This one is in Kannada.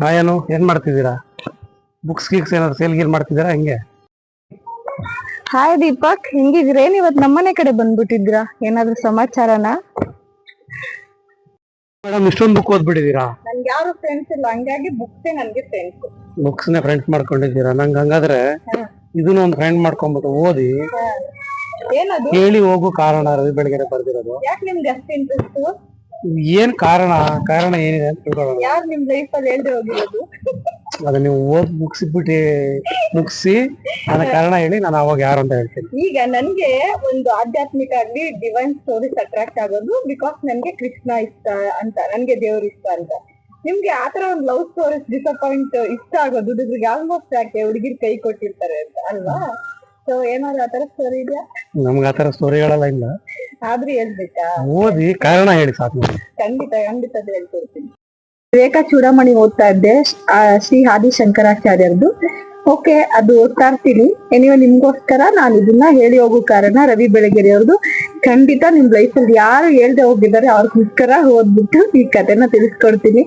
ಏನು ಏನ್ ಮಾಡ್ತಿದ್ದೀರಾ? ಬುಕ್ಸ್ ಗೀಕ್ಸ್ ಏನಾದ್ರು ಸೇಲ್ ಗೀಲ್ ಮಾಡ್ತಿದ್ದೀರಾ ಹೆಂಗೆ? ಹಾಯ್ ದೀಪಕ್, ಹೆಂಗಿದ್ರೇನ್? ಇವತ್ ನಮ್ಮನೆ ಕಡೆ ಬಂದ್ಬಿಟ್ಟಿದ್ರಾ? ಏನಾದ್ರು ಸಮಾಚಾರನಾ? ಮೇಡಮ್ ಇಷ್ಟೊಂದು ಬುಕ್ ಓದ್ಬಿಟ್ಟಿದ್ದೀರಾ? ನನ್ಗೆ ಯಾರು ಫ್ರೆಂಡ್ಸ್ ಇಲ್ಲ, ಹಂಗಾಗಿ ಬುಕ್ಸೇ ನನ್ಗೆ ಫ್ರೆಂಡ್ಸ್. ಬುಕ್ಸ್ ನೇ ಫ್ರೆಂಡ್ಸ್ ಮಾಡ್ಕೊಂಡಿದ್ದೀರಾ? ನಂಗೆ ಹಂಗಾದ್ರೆ ಇದನ್ನ ಒಂದು ಫ್ರೆಂಡ್ ಮಾಡ್ಕೊಂಡ್ಬಿಟ್ಟು ಓದಿ ಏನದು? ಕೇಳಿ ಹೋಗು ಕಾರಣ ರವಿ ಬೆಳಗೆರೆ ಬರ್ದಿರೋದು. ಯಾಕೆ ನಿಮ್ಗೆ ಅಷ್ಟು ಇಂಟ್ರೆಸ್ಟ್? ಏನ್ ಕಾರಣ ಕಾರಣ ಏನಿದೆ ಅಂತ ತಿಳ್ಕೊಳ್ಳೋಣ. ಯಾರು ನಿಮ್ ಲೈಫ್ ಅಲ್ಲಿ ಹೇಳ್ದೆ ಹೋಗಿರೋದು? ಅದ ನೀವು ಓದ್ ಮುಗಿಸಿ ನನ್ನ ಕಾರಣ ಹೇಳಿ, ನಾನು ಅವಾಗ ಯಾರು ಅಂತ ಹೇಳ್ತೀನಿ. ಈಗ ನನ್ಗೆ ಒಂದು ಆಧ್ಯಾತ್ಮಿಕ ಆಗ್ಲಿ ಡಿವೈನ್ ಸ್ಟೋರೀಸ್ ಅಟ್ರಾಕ್ಟ್ ಆಗೋದು ಬಿಕಾಸ್ ನನ್ಗೆ ಕೃಷ್ಣ ಇಷ್ಟ ಅಂತ, ನನ್ಗೆ ದೇವ್ರ ಇಷ್ಟ ಅಂತ. ನಿಮ್ಗೆ ಆತರ ಒಂದು ಲವ್ ಸ್ಟೋರೀಸ್ ಡಿಸಪಾಯಿಂಟ್ ಇಷ್ಟ ಆಗೋದು ಇದ್ರಿಗೆ ಆಲ್ಮೋಸ್ಟ್ ಯಾಕೆ ಹುಡುಗಿರ್ ಕೈ ಕೊಟ್ಟಿರ್ತಾರೆ ಅಂತ ಅಲ್ವಾ? ಸೊ ಏನಾದ್ರು ಆತರ ಸ್ಟೋರಿ ಇದೆಯಾ? ನಮ್ಗೆ ಆತರ ಸ್ಟೋರಿಗಳೆಲ್ಲ ಇಲ್ಲ, ಆದ್ರೂ ಹೇಳ್ಬೇಕಾ? ಓದಿ ಕಾರಣ ಹೇಳಿ ಸಾಕು. ಖಂಡಿತ ಹೇಳ್ಕೊಡ್ತೀನಿ. ವಿವೇಕ ಚೂಡಮಣಿ ಓದ್ತಾ ಇದ್ದೆ, ಶ್ರೀ ಆದಿ ಶಂಕರಾಚಾರ್ಯರದು. ಓಕೆ, ಅದು ಓದ್ತಾ ಇರ್ತೀನಿ. ಎನಿವೆ ನಿಮ್ಗೋಸ್ಕರ ನಾನು ಇದನ್ನ ಹೇಳಿ ಹೋಗೋ ಕಾರಣ ರವಿ ಬೆಳಗೆರೆ ಅವ್ರದ್ದು. ಖಂಡಿತ ನಿಮ್ ಲೈಫ್ ಅಲ್ಲಿ ಯಾರು ಹೇಳ್ದೆ ಹೋಗಿದ್ದಾರೆ ಅವ್ರಿಗೋಸ್ಕರ ಓದ್ಬಿಟ್ಟು ಈ ಕಥೆನ ತಿಳಿಸ್ಕೊಡ್ತೀನಿ.